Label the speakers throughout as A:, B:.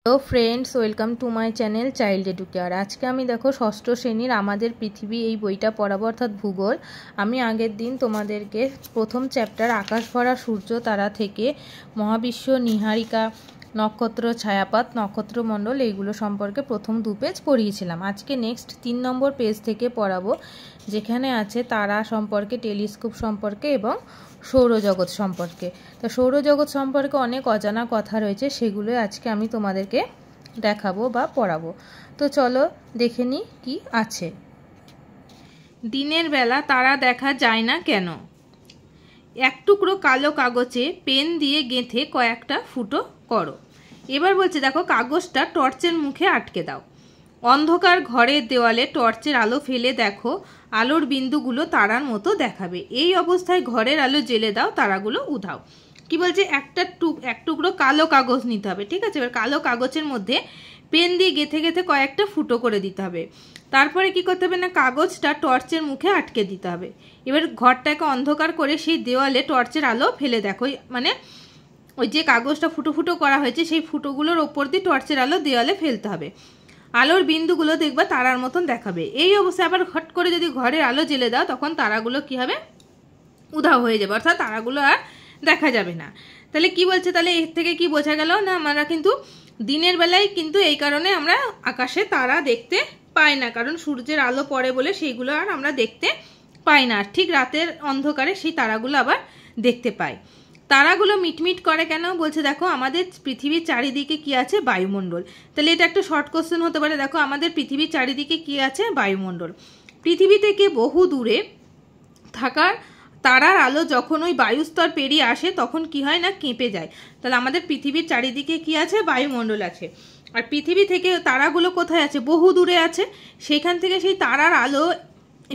A: Hello friends, welcome to my channel child educare. আজকে আমি দেখো ষষ্ঠ শ্রেণীর আমাদের পৃথিবী এই বইটা পড়াবো, অর্থাৎ ভূগোল। আমি আগের দিন তোমাদেরকে প্রথম চ্যাপ্টার আকাশ ভরা সূর্য তারা থেকে মহাবিশ্ব, নীহারিকা, নক্ষত্র, ছায়াপাত, নক্ষত্রমণ্ডল এইগুলো সম্পর্কে প্রথম 2 পেজ পড়িয়েছিলাম। আজকে নেক্সট 3 নম্বর পেজ থেকে পড়াবো, যেখানে আছে তারা সম্পর্কে, টেলিস্কোপ সম্পর্কে এবং সৌরজগৎ সম্পর্কে। তো সৌরজগৎ সম্পর্কে অনেক অজানা কথা রয়েছে, সেগুলো আজকে আমি তোমাদেরকে দেখাবো বা পড়াবো। তো চলো দেখে নিই কি আছে। দিনের বেলা তারা দেখা যায় না কেন? এক টুকরো কালো কাগজে পেন দিয়ে গেঁথে কয়েকটা ফুটো করো। এবার বলছে দেখো, কাগজটা টর্চের মুখে আটকে দাও। অন্ধকার ঘরের দেওয়ালে টর্চের আলো ফেলে দেখো, আলোর বিন্দুগুলো তারার মতো দেখাবে। এই অবস্থায় ঘরের আলো জ্বেলে দাও, তারাগুলো উধাও। কি বলছে, এক টুকরো কালো কাগজ নিতে হবে, ঠিক আছে। এবার কালো কাগজের মধ্যে পেন দিয়ে গেঁথে গেঁথে কয়েকটা ফুটো করে দিতে হবে। তারপরে কি করতে হবে না, কাগজটা টর্চের মুখে আটকে দিতে হবে। এবার ঘরটাকে অন্ধকার করে সেই দেওয়ালে টর্চের আলো ফেলে দেখো, মানে ওই যে কাগজটা ফুটো ফুটো করা হয়েছে সেই ফুটোগুলোর ওপর দিয়ে টর্চের আলো দেওয়ালে ফেলতে হবে। আলোর বিন্দুগুলো দেখবা তারার মতন দেখাবে। এই অবস্থায় আবার হট করে যদি ঘরের আলো জ্বেলে দাও, তখন তারাগুলো কি হবে, উধাও হয়ে যাবে, অর্থাৎ তারাগুলো আর দেখা যাবে না। তাহলে কি বলছে, তাহলে এর থেকে কি বোঝা গেল না, আমরা কিন্তু দিনের বেলায় কিন্তু এই কারণে আমরা আকাশে তারা দেখতে পাই না, কারণ সূর্যের আলো পড়ে বলে সেইগুলো আর আমরা দেখতে পাই না। ঠিক রাতের অন্ধকারে সেই তারাগুলো আবার দেখতে পাই। তারাগুলো মিটমিট করে কেন বলছে, দেখো আমাদের পৃথিবীর চারিদিকে কি আছে, বায়ুমণ্ডল। তাহলে এটা একটা শর্ট কোশ্চেন হতে পারে। দেখো আমাদের পৃথিবীর চারিদিকে কি আছে, বায়ুমণ্ডল। পৃথিবী থেকে বহু দূরে থাকার তারার আলো যখন ওই বায়ুস্তর পেরিয়ে আসে তখন কি হয় না, কেঁপে যায়। তাহলে আমাদের পৃথিবীর চারিদিকে কি আছে, বায়ুমণ্ডল আছে। আর পৃথিবী থেকে তারাগুলো কোথায় আছে, বহু দূরে আছে। সেখান থেকে সেই তারার আলো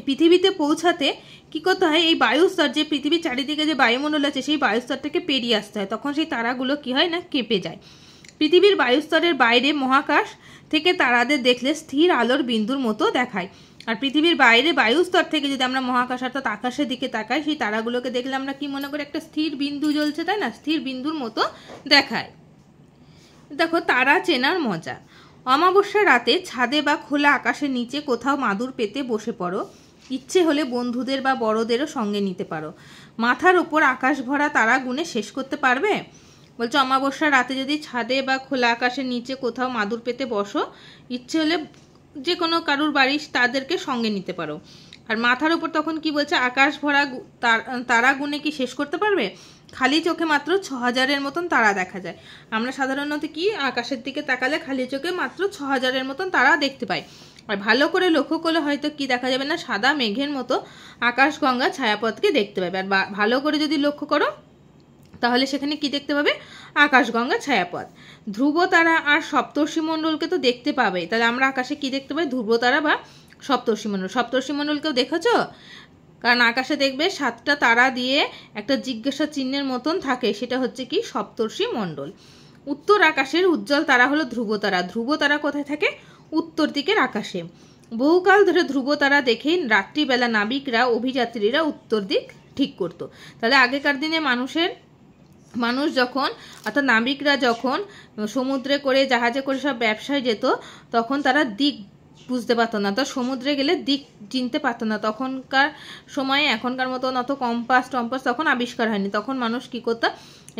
A: পৃথিবীতে পৌঁছাতে কি করতে হয়, এই বায়ুস্তর, যে পৃথিবীর চারিদিকে যে বায়ুমণ্ডল আছে সেই বায়ুস্তরটাকে পেরিয়ে আসতে হয়, তখন সেই তারাগুলো কি হয় না, কেঁপে যায়। পৃথিবীর বায়ুস্তরের বাইরে মহাকাশ থেকে তারাদের দেখলে স্থির আলোর বিন্দুর মতো দেখায়। আর পৃথিবীর বাইরে বায়ুস্তর থেকে যদি আমরা মহাকাশ অর্থাৎ আকাশের দিকে তাকাই, সেই তারাগুলোকে দেখলে আমরা কি মনে করি, একটা স্থির বিন্দু জ্বলছে, তাই না, স্থির বিন্দুর মতো দেখায়। দেখো তারা চেনার মজা। অমাবস্যা রাতে ছাদে বা খোলা আকাশের নিচে কোথাও মাদুর পেতে বসে পড়ো। ইচ্ছে হলে বন্ধুদের বা বড়দেরও সঙ্গে নিতে পারো। মাথার উপর আকাশ ভরা তারা গুনে শেষ করতে পারবে? বলছে অমাবস্যা রাতে যদি ছাদে বা খোলা আকাশের নিচে কোথাও মাদুর পেতে বসো, ইচ্ছে হলে যে কোনো কারুর বাড়ি তাদেরকে সঙ্গে নিতে পারো। আর মাথার উপর তখন কি বলছে, আকাশ ভরা তারা গুনে কি শেষ করতে পারবে? খালি চোখে মাত্র 6000-এর মতন তারা দেখা যায়। আমরা সাধারণত কি আকাশের দিকে তাকালে খালি চোখে মাত্র 6000-এর মতন তারা দেখতে পাই। আর ভালো করে লক্ষ্য করলে হয়তো কি দেখা যাবে না, সাদা মেঘের মতো আকাশগঙ্গা ছায়াপথকে দেখতে পাবে। আর ভালো করে যদি লক্ষ্য করো তাহলে সেখানে কি দেখতে পাবে, আকাশগঙ্গা ছায়াপথ। ধ্রুব তারা আর সপ্তর্ষি মণ্ডলকে তো দেখতে পাবে। তাহলে আমরা আকাশে কি দেখতে পাই, ধ্রুব তারা বা সপ্তর্ষি মণ্ডল। সপ্তর্ষি মণ্ডলকেও দেখেছো? কারণ আকাশে দেখবে 7টা তারা দিয়ে একটা জিজ্ঞাসা চিহ্নের মতন থাকে, সেটা হচ্ছে কি, সপ্তর্ষি মণ্ডল। উত্তর আকাশের উজ্জ্বল তারা হলো ধ্রুব তারা। ধ্রুব তারা কোথায় থাকে, উত্তর দিকের আকাশে। বহুকাল ধরে ধ্রুব তারা দেখেই রাত্রিবেলা নাবিকরা, অভিযাত্রীরা উত্তর দিক ঠিক করতো। তাহলে আগেকার দিনে মানুষ যখন, অর্থাৎ নাবিকরা যখন সমুদ্রে করে, জাহাজে করে সব ব্যবসায় যেত, তখন তারা দিক বুঝতে পারতো না, তো সমুদ্রে গেলে দিক চিনতে পারতো না। তখনকার সময়ে এখনকার মতন অত কম্পাস টম্পাস তখন আবিষ্কার হয়নি। তখন মানুষ কি করতো,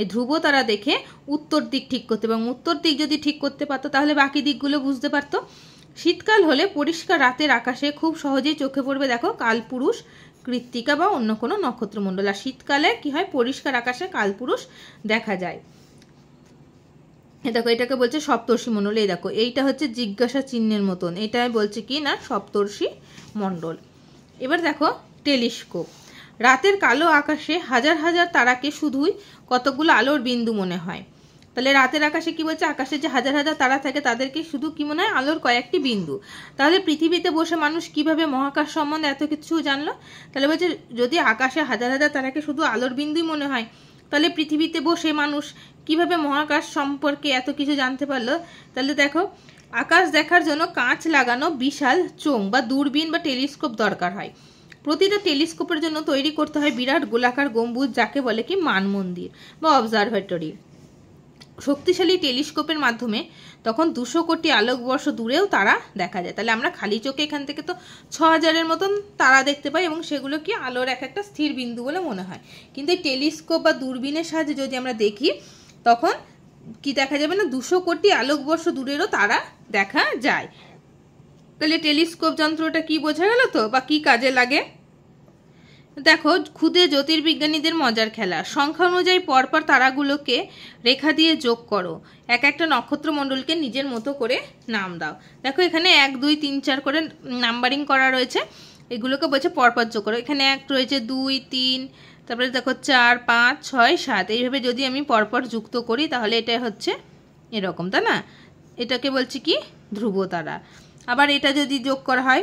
A: এই ধ্রুব তারা দেখে উত্তর দিক ঠিক করতে, এবং উত্তর দিক যদি ঠিক করতে পারতো তাহলে বাকি দিকগুলো বুঝতে পারতো। শীতকাল হলে পরিষ্কার রাতের আকাশে খুব সহজেই চোখে পড়বে দেখো কালপুরুষ, কৃত্তিকা বা অন্য কোনো নক্ষত্রমণ্ডল। আর শীতকালে কি হয়, পরিষ্কার আকাশে কালপুরুষ দেখা যায়। দেখো এটাকে বলছে সপ্তর্ষি মণ্ডল। এই দেখো এইটা হচ্ছে জিজ্ঞাসা চিহ্নের মতন, এটাই বলছে কি না, সপ্তর্ষি মণ্ডল। এবার দেখো টেলিস্কোপ। রাতের কালো আকাশে হাজার হাজার তারাকে শুধুই কতগুলো আলোর বিন্দু মনে হয়। তাহলে রাতের আকাশে কি বলছে, আকাশে যে হাজার হাজার তারা থাকে তাদেরকে শুধু কি মনে হয়, আলোর কয়েকটি বিন্দু। তাহলে পৃথিবীতে বসে মানুষ কিভাবে মহাকাশ সম্বন্ধে এত কিছু জানলো? তাহলে বলছে যদি আকাশে হাজার হাজার তারাকে শুধু আলোর বিন্দুই মনে হয়, তাহলে পৃথিবীতে বসে মানুষ কিভাবে মহাকাশ সম্পর্কে এত কিছু জানতে পারলো? তাহলে দেখো আকাশ দেখার জন্য কাঁচ লাগানো বিশাল চোঙ বা দূরবীন বা টেলিস্কোপ দরকার হয়। প্রতিটা টেলিস্কোপের জন্য তৈরি করতে হয় বিরাট গোলাকার গম্বুজ, যাকে বলে কি, মানমন্দির বা অবজারভেটরি। শক্তিশালী টেলিস্কোপের মাধ্যমে তখন 200 কোটি আলোকবর্ষ দূরেও তারা দেখা যায়। তাহলে আমরা খালি চোখে এখান থেকে তো 6000-এর মতন তারা দেখতে পাই এবং সেগুলো কি আলোর একটা স্থির বিন্দু বলে মনে হয়। কিন্তু এই টেলিস্কোপ বা দূরবীনের সাহায্যে যদি আমরা দেখি তখন কি দেখা যাবে না, 200 কোটি আলোকবর্ষ দূরেরও তারা দেখা যায়। তাহলে টেলিস্কোপ যন্ত্রটা কি বোঝা গেল তো, বা কি কাজে লাগে। দেখো খুদে জ্যোতির্বিজ্ঞানীদের মজার খেলা, সংখ্যা অনুযায়ী পরপর তারাগুলোকে রেখা দিয়ে যোগ করো, একটা নক্ষত্রমণ্ডলকে নিজের মতো করে নাম দাও। দেখো এখানে 1 2 3 4 করে নাম্বারিং করা রয়েছে, এগুলোকে বলছে পরপর যোগ করো। এখানে 1 রয়েছে, 2 3, তারপরে দেখো 4 5 6 7, এইভাবে যদি আমি পরপর যুক্ত করি তাহলে এটা হচ্ছে এরকম, তাই না? এটাকে বলছি কি ধ্রুব তারা। আবার এটা যদি যোগ করা হয়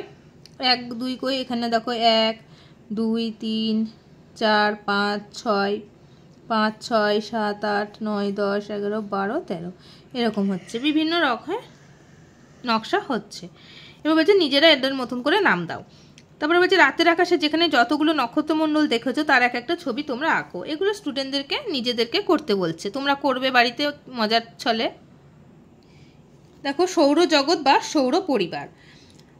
A: 1 2 করে, এখানে দেখো 1 2 3 4 5 6 5 6 7 8 9 10 11 12 13, এরকম হচ্ছে, বিভিন্ন রকমের নকশা হচ্ছে। এবার বলছে নিজেরা এদের মতন করে নাম দাও। তারপরে বলছে রাতের আকাশে যেখানে যতগুলো নক্ষত্রমণ্ডল দেখেছো তার একটা ছবি তোমরা আঁকো। এগুলো স্টুডেন্টদেরকে নিজেদেরকে করতে বলছে, তোমরা করবে বাড়িতে মজার ছলে। দেখো সৌরজগৎ বা সৌর পরিবার।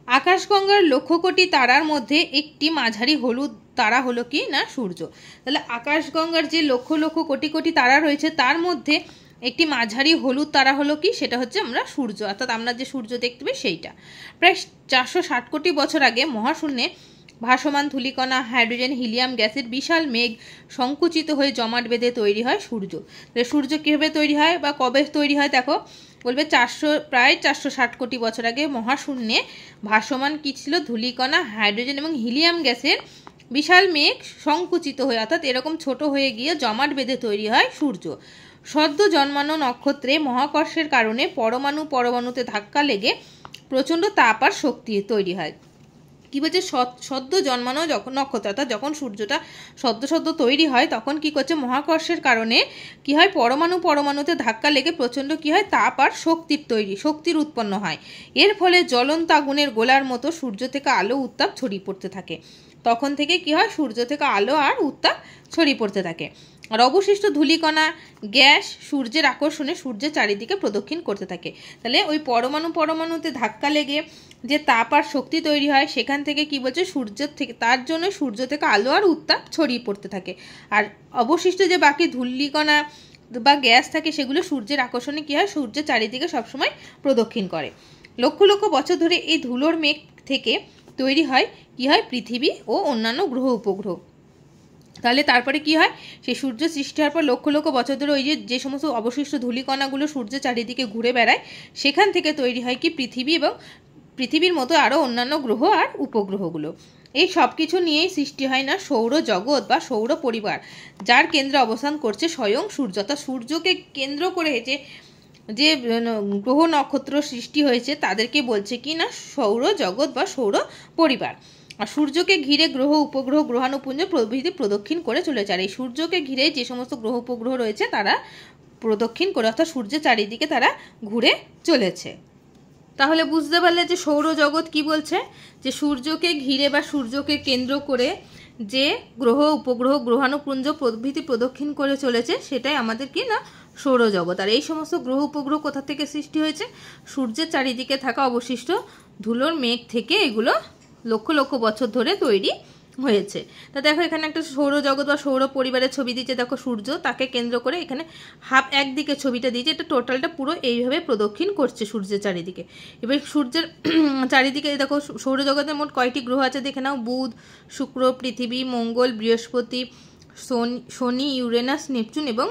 A: আকাশগঙ্গার লক্ষ কোটি তারার মধ্যে একটি মাঝারি হলুদ তারা হলো কি না সূর্য। তাহলে আকাশগঙ্গার যে লক্ষ লক্ষ কোটি কোটি তারা রয়েছে তার মধ্যে একটি মাঝারি হলুদ তারা হলো কি, সেটা হচ্ছে আমরা সূর্য, অর্থাৎ আমরা যে সূর্য দেখতে পাই সেইটা। প্রায় 460 কোটি বছর আগে মহাশূন্যে ভাসমান ধূলিকণা, হাইড্রোজেন, হিলিয়াম গ্যাসের বিশাল মেঘ সংকুচিত হয়ে জমাট বেঁধে তৈরি হয় সূর্য। তাহলে সূর্য কীভাবে তৈরি হয় বা কবে তৈরি হয় দেখো, বলবে প্রায় 460 কোটি বছর আগে মহাশূন্যে ভাসমান কি ছিল, ধূলিকণা, হাইড্রোজেন এবং হিলিয়াম গ্যাসের বিশাল মেঘ সংকুচিত হয়ে, অর্থাৎ এরকম ছোট হয়ে গিয়ে জমাট বেঁধে তৈরি হয় সূর্য। সদ্য জন্মানো নক্ষত্রে মহাকর্ষের কারণে পরমাণুতে ধাক্কা লেগে প্রচণ্ড তাপ আর শক্তি তৈরি হয়। কি বলছে, সদ্য জন্মানো যখন নক্ষত্র, অর্থাৎ যখন সূর্যটা সদ্য তৈরি হয় তখন কি করছে, মহাকর্ষের কারণে কি হয়, পরমাণুতে ধাক্কা লেগে প্রচণ্ড কি হয়, তাপ আর শক্তির উৎপন্ন হয়। এর ফলে জ্বলন্ত আগুনের গোলার মতো সূর্য থেকে আলো উত্তাপ ছড়িয়ে পড়তে থাকে। তখন থেকে কি হয়, সূর্য থেকে আলো আর উত্তাপ ছড়িয়ে পড়তে থাকে। আর অবশিষ্ট ধূলিকণা গ্যাস সূর্যের আকর্ষণে সূর্যের চারিদিকে প্রদক্ষিণ করতে থাকে। তাহলে ওই পরমাণুতে ধাক্কা লেগে যে তাপ আর শক্তি তৈরি হয় সেখান থেকে কি বলছে, সূর্যের থেকে, তার জন্য সূর্য থেকে আলো আর উত্তাপ ছড়িয়ে পড়তে থাকে। আর অবশিষ্ট যে বাকি ধূলিকণা বা গ্যাস থাকে সেগুলো সূর্যের আকর্ষণে কি হয়, সূর্যের চারিদিকে সবসময় প্রদক্ষিণ করে। লক্ষ লক্ষ বছর ধরে এই ধুলোর মেঘ থেকে তৈরি হয় কি হয়, পৃথিবী ও অন্যান্য গ্রহ উপগ্রহ। তাহলে তারপরে কি হয়, সেই সূর্য সৃষ্টি হওয়ার পর লক্ষ লক্ষ বছর ধরে ওই যে সমস্ত অবশিষ্ট ধূলিকণাগুলো সূর্যের চারিদিকে ঘুরে বেড়ায়, সেখান থেকে তৈরি হয় কি পৃথিবী এবং পৃথিবীর মতো আরও অন্যান্য গ্রহ আর উপগ্রহগুলো। এই সব কিছু নিয়েই সৃষ্টি হয় না সৌরজগৎ বা সৌর পরিবার, যার কেন্দ্রে অবস্থান করছে স্বয়ং সূর্য। অর্থাৎ সূর্যকে কেন্দ্র করে যে গ্রহ নক্ষত্র সৃষ্টি হয়েছে তাদেরকে বলছে কি না সৌরজগৎ বা সৌর পরিবার। আর সূর্যকে ঘিরে গ্রহ উপগ্রহ গ্রহাণুপুঞ্জ প্রভৃতি প্রদক্ষিণ করে চলেছে। আর এই সূর্যকে ঘিরে যে সমস্ত গ্রহ উপগ্রহ রয়েছে তারা প্রদক্ষিণ করে, অর্থাৎ সূর্যের চারিদিকে তারা ঘুরে চলেছে। তাহলে বুঝতে পারলে যে সৌরজগৎ কি বলছে, যে সূর্যকে ঘিরে বা সূর্যকে কেন্দ্র করে যে গ্রহ উপগ্রহ গ্রহাণুপুঞ্জ প্রভৃতি প্রদক্ষিণ করে চলেছে সেটাই আমাদের কি না সৌরজগৎ। আর এই সমস্ত গ্রহ উপগ্রহ কোথা থেকে সৃষ্টি হয়েছে, সূর্যের চারিদিকে থাকা অবশিষ্ট ধুলোর মেঘ থেকে এগুলো লক্ষ লক্ষ বছর ধরে তৈরি হয়েছে। তা দেখো এখানে একটা সৌরজগৎ বা সৌর পরিবারের ছবি দিয়েছে, দেখো সূর্য, তাকে কেন্দ্র করে এখানে একদিকে ছবিটা দিয়েছে, এটা টোটালটা পুরো এইভাবে প্রদক্ষিণ করছে সূর্যের চারিদিকে। এবার সূর্যের চারিদিকে দেখো সৌরজগতের মোট কয়টি গ্রহ আছে দেখে নাও, বুধ, শুক্র, পৃথিবী, মঙ্গল, বৃহস্পতি, শনি, ইউরেনাস, নেপচুন এবং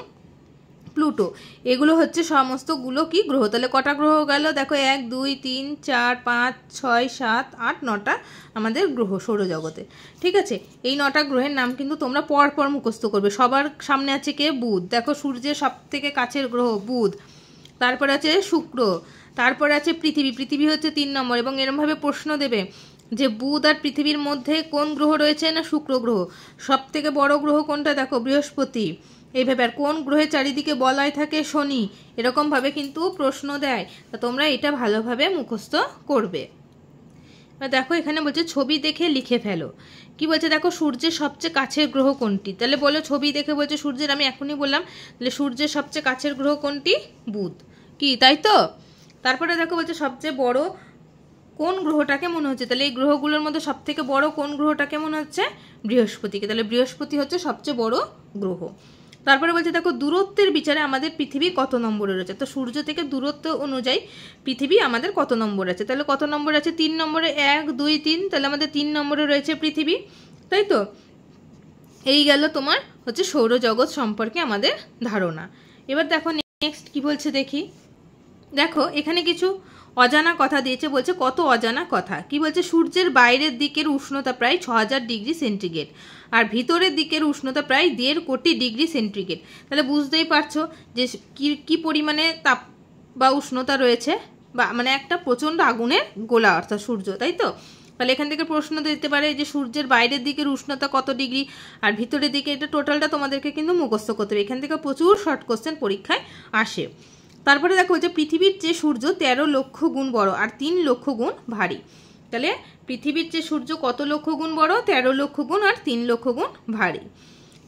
A: প্লুটো, এগুলো হচ্ছে সমস্তগুলো কি গ্রহ। তাহলে কটা গ্রহ গেল দেখো, 1 2 3 4 5 6 7 8 9টা আমাদের গ্রহ সৌরজগতে। ঠিক আছে, এই 9টা গ্রহের নাম কিন্তু তোমরা পরপর মুখস্থ করবে। সবার সামনে আছে কে, বুধ। দেখো সূর্যের সব থেকে কাছের গ্রহ বুধ। তারপর আছে শুক্র, তারপর আছে পৃথিবী হচ্ছে 3 নম্বর। এবং এরমভাবে প্রশ্ন দেবে যে বুধ আর পৃথিবীর মধ্যে কোন গ্রহ রয়েছে না শুক্র গ্রহ। সব থেকে বড় গ্রহ কোনটা দেখো, বৃহস্পতি। এইভাবে আর কোন গ্রহের চারিদিকে বলয় থাকে, শনি। এরকমভাবে কিন্তু প্রশ্ন দেয়, তা তোমরা এটা ভালোভাবে মুখস্থ করবে। দেখো এখানে বলছে ছবি দেখে লিখে ফেলো। কি বলছে দেখো, সূর্যের সবচেয়ে কাছের গ্রহ কোনটি? তাহলে বলো, ছবি দেখে বলছে সূর্যের, আমি এখনই বললাম, তাহলে সূর্যের সবচেয়ে কাছের গ্রহ কোনটি? বুধ। কি তাই তো? তারপরে দেখো বলছে সবচেয়ে বড় কোন গ্রহটাকে মনে হচ্ছে? তাহলে এই গ্রহগুলোর মধ্যে সব থেকে বড় কোন গ্রহটাকে মনে হচ্ছে? বৃহস্পতিকে। তাহলে বৃহস্পতি হচ্ছে সবচেয়ে বড় গ্রহ। তারপরে বলছে দেখো দূরত্বের বিচারে আমাদের পৃথিবী কত নম্বরে রয়েছে? তো সূর্য থেকে দূরত্ব অনুযায়ী পৃথিবী আমাদের কত নম্বর আছে? তাহলে কত নম্বর আছে? 3 নম্বরে, 1 2 3, তাহলে আমাদের 3 নম্বরে রয়েছে পৃথিবী, তাই তো? এই গেল তোমার হচ্ছে সৌরজগৎ সম্পর্কে আমাদের ধারণা। এবার দেখো নেক্সট কি বলছে দেখি। দেখো এখানে কিছু অজানা কথা দিয়েছে, বলছে কত অজানা কথা। কি বলছে, সূর্যের বাইরের দিকের উষ্ণতা প্রায় 6000 ডিগ্রি সেন্টিগ্রেড আর ভিতরের দিকের উষ্ণতা প্রায় 1.5 কোটি ডিগ্রি সেন্টিগ্রেড। তাহলে বুঝতেই পারছো যে কি পরিমাণে তাপ বা উষ্ণতা রয়েছে, বা মানে একটা প্রচণ্ড আগুনের গোলা অর্থাৎ সূর্য, তাই তো? তাহলে এখান থেকে প্রশ্ন দিতে পারে যে সূর্যের বাইরের দিকের উষ্ণতা কত ডিগ্রি আর ভিতরের দিকে, এটা টোটালটা তোমাদেরকে কিন্তু মুখস্থ করতে হবে। এখান থেকে প্রচুর শর্ট কোশ্চেন পরীক্ষায় আসে। তারপরে দেখো যে পৃথিবীর চেয়ে সূর্য 13 লক্ষ গুণ বড় আর 3 লক্ষ গুণ ভারী। তাহলে পৃথিবীর চেয়ে সূর্য কত লক্ষ গুণ বড়? 13 লক্ষ গুণ আর 3 লক্ষ গুণ ভারী।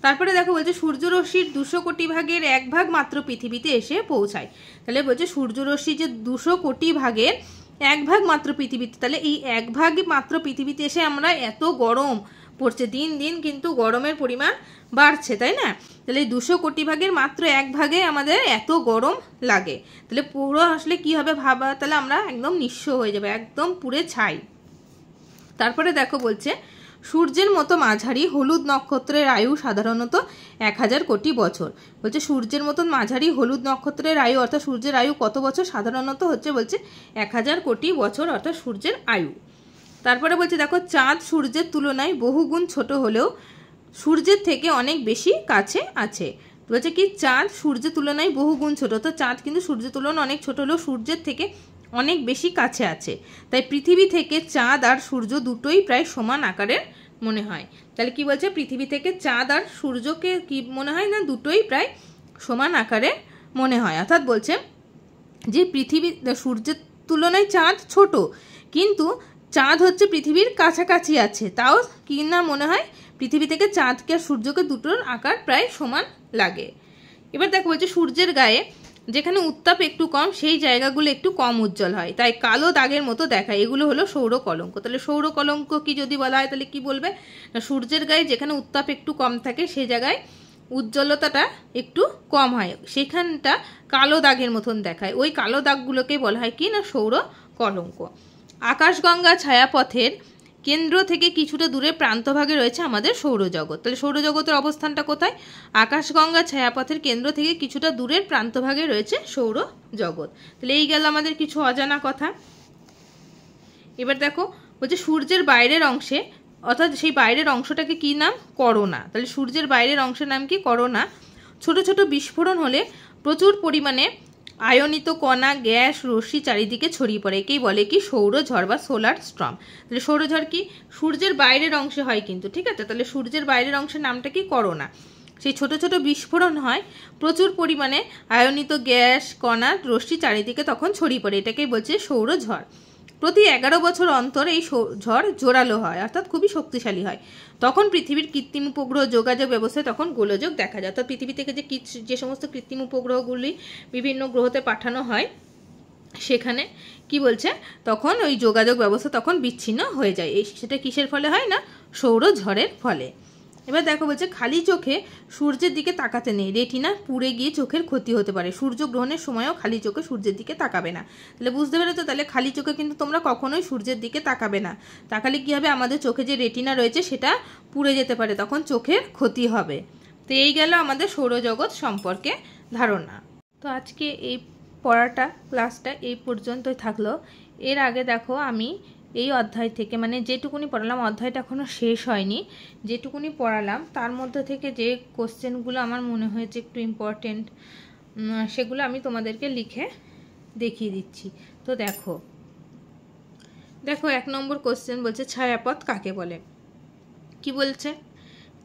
A: তারপরে দেখো বলছে সূর্যরশ্মির 200 কোটি ভাগের 1 ভাগ মাত্র পৃথিবীতে এসে পৌঁছায়। তাহলে বলছে সূর্যরশ্মি যে 200 কোটি ভাগের 1 ভাগ মাত্র পৃথিবীতে, তাহলে এই 1 ভাগ মাত্র পৃথিবীতে এসে আমরা এত গরম পড়ছে, দিন দিন কিন্তু গরমের পরিমাণ বাড়ছে, তাই না? তাহলে এই 200 কোটি ভাগের মাত্র 1 ভাগে আমাদের এত গরম লাগে, তাহলে পুরো আসলে কি হবে ভাবা, তাহলে আমরা একদম নিঃস্ব হয়ে যাবে, একদম পুড়ে ছাই। তারপরে দেখো বলছে সূর্যের মতো মাঝারি হলুদ নক্ষত্রের আয়ু সাধারণত 1000 কোটি বছর। বলছে সূর্যের মতন মাঝারি হলুদ নক্ষত্রের আয়ু অর্থাৎ সূর্যের আয়ু কত বছর? সাধারণত হচ্ছে বলছে 1000 কোটি বছর অর্থাৎ সূর্যের আয়ু। তারপরে বলছে দেখো চাঁদ সূর্যের তুলনায় বহুগুণ ছোট হলেও সূর্যের থেকে অনেক বেশি কাছে আছে। বলছে কি চাঁদ সূর্যের তুলনায় বহুগুণ ছোট, তো চাঁদ কিন্তু সূর্যের তুলনায় অনেক ছোট হলেও সূর্যের থেকে অনেক বেশি কাছে আছে। তাই পৃথিবী থেকে চাঁদ আর সূর্য দুটোই প্রায় সমান আকারের মনে হয়। তাহলে কি বলছে, পৃথিবী থেকে চাঁদ আর সূর্যকে কি মনে হয় না, দুটোই প্রায় সমান আকারে মনে হয়। অর্থাৎ বলছে যে পৃথিবী সূর্যের তুলনায় চাঁদ ছোট, কিন্তু চাঁদ হচ্ছে পৃথিবীর কাছাকাছি আছে, তাও কি না মনে হয় পৃথিবী থেকে চাঁদকে আর সূর্যকে দুটোর আকার প্রায় সমান লাগে। এবার দেখো বলছে সূর্যের গায়ে যেখানে উত্তাপ একটু কম সেই জায়গাগুলো একটু কম উজ্জ্বল হয়, তাই কালো দাগের মতো দেখায়, এগুলো হলো সৌর কলঙ্ক। তাহলে সৌর কলঙ্ক কি যদি বলা হয় তাহলে কি বলবে না, সূর্যের গায়ে যেখানে উত্তাপ একটু কম থাকে সেই জায়গায় উজ্জ্বলতাটা একটু কম হয়, সেখানটা কালো দাগের মতন দেখায়, ওই কালো দাগগুলোকে বলা হয় কি না সৌর কলঙ্ক। আকাশগঙ্গা ছায়াপথের কেন্দ্র থেকে কিছুটা দূরে প্রান্তভাগে রয়েছে আমাদের সৌরজগৎ। তাহলে সৌরজগতের অবস্থানটা কোথায়? আকাশগঙ্গা ছায়াপথের কেন্দ্র থেকে কিছুটা দূরের প্রান্তভাগে রয়েছে সৌরজগৎ। তাহলে এই গেল আমাদের কিছু অজানা কথা। এবার দেখো বলছে সূর্যের বাইরের অংশে অর্থাৎ সেই বাইরের অংশটাকে কি নাম? করোনা। তাহলে সূর্যের বাইরের অংশের নাম কি? করোনা। ছোট ছোট বিস্ফোরণ হলে প্রচুর পরিমাণে আয়নিত কণা গ্যাস রশ্মি চারিদিকে ছড়িয়ে পড়ে, একেই বলে কি সৌরঝড় বা সোলার স্টর্ম। তাহলে সৌরঝড় কি সূর্যের বাইরের অংশে হয় কিন্তু, ঠিক আছে? তাহলে সূর্যের বাইরের অংশের নামটা কি? করোনা। সেই ছোট ছোট বিস্ফোরণ হয়, প্রচুর পরিমাণে আয়নিত গ্যাস কণা রশ্মি চারিদিকে তখন ছড়িয়ে পড়ে, এটাকেই বলছে সৌরঝড়। প্রতি 11 বছর অন্তর এই ঝড় জোরালো হয় অর্থাৎ খুবই শক্তিশালী হয়। তখন পৃথিবীর কৃত্রিম উপগ্রহ যোগাযোগ ব্যবস্থায় তখন গোলযোগ দেখা যায়, অর্থাৎ পৃথিবী থেকে যে সমস্ত কৃত্রিম উপগ্রহগুলি বিভিন্ন গ্রহতে পাঠানো হয় সেখানে কি বলছে তখন ওই যোগাযোগ ব্যবস্থা তখন বিচ্ছিন্ন হয়ে যায়। সেটা কিসের ফলে হয় না? সৌরঝড়ের ফলে। এবার দেখো বলছে খালি চোখে সূর্যের দিকে তাকাতে নেই, রেটিনা পুড়ে গিয়ে চোখের ক্ষতি হতে পারে। সূর্যগ্রহণের সময়ও খালি চোখে সূর্যের দিকে তাকাবে না। তাহলে বুঝতে পেরেছো? তাহলে খালি চোখে কিন্তু তোমরা কখনোই সূর্যের দিকে তাকাবে না, তাকালে কি হবে আমাদের চোখে যে রেটিনা রয়েছে সেটা পুড়ে যেতে পারে, তখন চোখের ক্ষতি হবে। তো এই গেল আমাদের সৌরজগৎ সম্পর্কে ধারণা। তো আজকে এই পড়াটা ক্লাসটা এই পর্যন্তই থাকলো। এর আগে দেখো আমি এই অধ্যায় থেকে মানে যেটুকুনি পড়ালাম, অধ্যায়টা এখনও শেষ হয়নি, যেটুকুনি পড়ালাম তার মধ্যে থেকে যে কোশ্চেনগুলো আমার মনে হয়েছে একটু ইম্পর্টেন্ট সেগুলো আমি তোমাদেরকে লিখে দেখিয়ে দিচ্ছি। তো দেখো 1 নম্বর কোশ্চেন বলছে ছায়াপথ কাকে বলে? কি বলছে?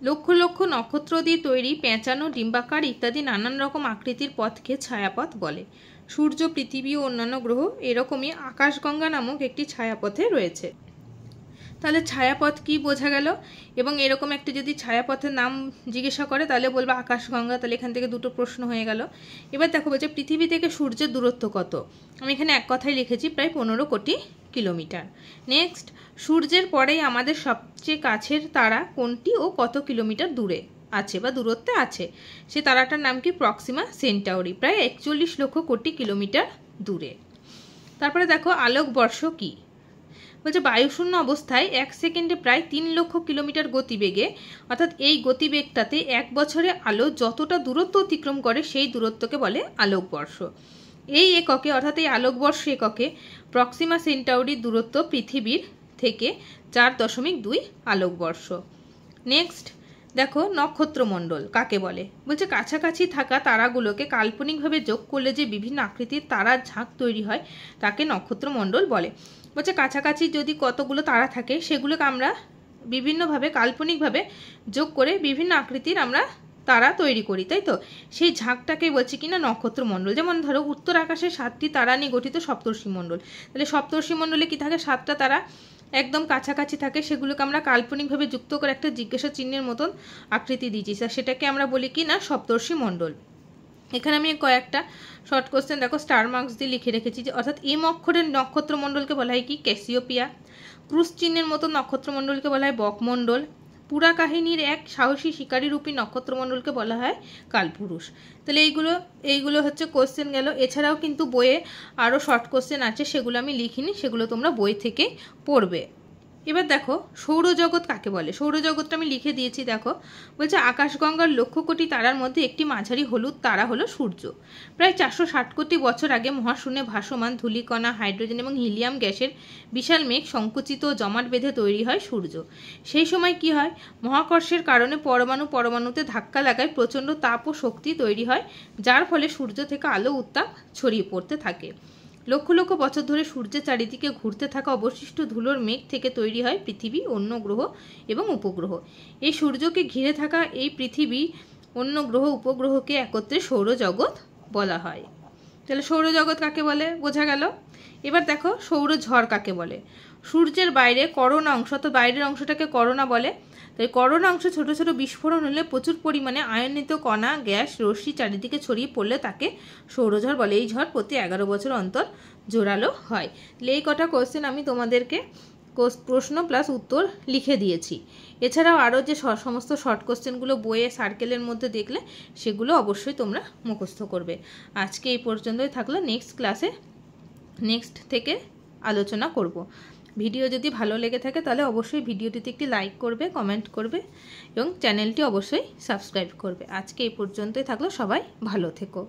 A: লক্ষ লক্ষ নক্ষত্র দিয়ে তৈরি পেঁচানো ডিম্বাকার ইত্যাদি নানান রকম আকৃতির পথকে ছায়াপথ বলে। সূর্য পৃথিবী ও অন্যান্য গ্রহ এরকমই আকাশগঙ্গা নামক একটি ছায়াপথে রয়েছে। তাহলে ছায়াপথ কি বোঝা গেল, এবং এরকম একটা যদি ছায়াপথের নাম জিজ্ঞাসা করে তাহলে বলবো আকাশগঙ্গা। তাহলে এখান থেকে দুটো প্রশ্ন হয়ে গেল। এবার দেখো বলছে পৃথিবী থেকে সূর্যের দূরত্ব কত। আমি এখানে এক কথায় লিখেছি প্রায় 15 কোটি কিলোমিটার। নেক্সট, সূর্যের পরেই আমাদের সবচেয়ে কাছের তারা কোনটি ও কত কিলোমিটার দূরে আছে বা দূরত্বে আছে। সে তারাটার নাম কি? প্রক্সিমা সেন্টাউরি, প্রায় 41 লক্ষ কোটি কিলোমিটার দূরে। তারপরে দেখো আলোকবর্ষ কি বলছে, বায়ুশূন্য অবস্থায় 1 সেকেন্ডে প্রায় 3 লক্ষ কিলোমিটার গতিবেগে, অর্থাৎ এই গতিবেগটাতে 1 বছরে আলো যতটা দূরত্ব অতিক্রম করে সেই দূরত্বকে বলে আলোকবর্ষ। এই এককে অর্থাৎ এই আলোকবর্ষ এককে প্রক্সিমা সেন্টাউরির দূরত্ব পৃথিবীর থেকে 4.2 আলোকবর্ষ। নেক্সট দেখো নক্ষত্রমণ্ডল কাকে বলে। বলছে কাছাকাছি থাকা তারাগুলোকে কাল্পনিকভাবে যোগ করলে যে বিভিন্ন আকৃতির তারার ঝাঁক তৈরি হয় তাকে নক্ষত্রমণ্ডল বলে। বলছে কাছাকাছি যদি কতগুলো তারা থাকে সেগুলোকে আমরা বিভিন্নভাবে কাল্পনিকভাবে যোগ করে বিভিন্ন আকৃতির আমরা তারা তৈরি করি, তাই তো? সেই ঝাঁকটাকে বলছি কিনা নক্ষত্রমণ্ডল। যেমন ধরো উত্তর আকাশে 7টি তারা নিয়ে গঠিত সপ্তর্ষিমণ্ডল। তাহলে সপ্তর্ষিমণ্ডলে কি থাকে? 7টা তারা একদম কাছাকাছি থাকে, সেগুলোকে আমরা কাল্পনিকভাবে যুক্ত করে একটা জিজ্ঞাসা চিহ্নের মতন আকৃতি দিয়েছি, সেটাকে আমরা বলি কি না সপ্তর্ষিমণ্ডল। এখানে আমি কয়েকটা শর্ট কোশ্চেন দেখো স্টার মার্কস দিয়ে লিখে রেখেছি, যে অর্থাৎ এম অক্ষরের নক্ষত্রমণ্ডলকে বলা হয় কি? ক্যাসিওপিয়া। ক্রুশ চিহ্নের মতো নক্ষত্রমণ্ডলকে বলা হয় বকমণ্ডল। পুরা কাহিনীর এক সাহসী শিকারীরূপী নক্ষত্রমণ্ডলকে বলা হয় কালপুরুষ। তাহলে এইগুলো হচ্ছে কোশ্চেন গেল। এছাড়াও কিন্তু বইয়ে আরও শর্ট কোশ্চেন আছে, সেগুলো আমি লিখিনি, সেগুলো তোমরা বই থেকে পড়বে। এবার দেখো সৌরজগৎ কাকে বলে। সৌরজগৎটা আমি লিখে দিয়েছি, দেখো বলছে আকাশগঙ্গার লক্ষ কোটি তারার মধ্যে একটি মাঝারি হলুদ তারা হলো সূর্য। প্রায় 460 কোটি বছর আগে মহাশূন্যে ভাসমান ধূলিকণা, হাইড্রোজেন এবং হিলিয়াম গ্যাসের বিশাল মেঘ সংকুচিত ও জমাট বেঁধে তৈরি হয় সূর্য। সেই সময় কি হয়? মহাকর্ষের কারণে পরমাণুতে ধাক্কা লাগায় প্রচণ্ড তাপ ও শক্তি তৈরি হয়, যার ফলে সূর্য থেকে আলো উত্তাপ ছড়িয়ে পড়তে থাকে। লক্ষ লক্ষ বছর ধরে সূর্যের চারিদিকে ঘুরতে থাকা অবশিষ্ট ধুলোর মেঘ থেকে তৈরি হয় পৃথিবী, অন্য গ্রহ এবং উপগ্রহ। এই সূর্যকে ঘিরে থাকা এই পৃথিবী, অন্য গ্রহ, উপগ্রহকে একত্রে সৌরজগৎ বলা হয়। তাহলে সৌরজগৎ কাকে বলে বোঝা গেল। এবার দেখো সৌরঝড় কাকে বলে। সূর্যের বাইরে করোনা অংশ, তো বাইরের অংশটাকে করোনা বলে। তাই করোনা অংশ ছোট ছোট বিস্ফোরণ হলে প্রচুর পরিমাণে আয়নিত কণা, গ্যাস, রশ্মি চারিদিকে ছড়িয়ে পড়লে তাকে সৌরঝড় বলে। এই ঝড় প্রতি 11 বছর অন্তর জোরালো হয়। এই কটা কোশ্চেন আমি তোমাদেরকে প্রশ্ন প্লাস উত্তর লিখে দিয়েছি। এছাড়াও আরও যে সমস্ত শর্ট কোশ্চেনগুলো বইয়ে সার্কেলের মধ্যে দেখলে সেগুলো অবশ্যই তোমরা মুখস্থ করবে। আজকে এই পর্যন্তই থাকলো, নেক্সট ক্লাসে নেক্সট থেকে আলোচনা করব। ভিডিও যদি ভালো লেগে থাকে তাহলে অবশ্যই ভিডিওটিতে একটি লাইক করবে, কমেন্ট করবে এবং চ্যানেলটি অবশ্যই সাবস্ক্রাইব করবে। আজকে এই পর্যন্তই থাকলো, সবাই ভালো থেকো।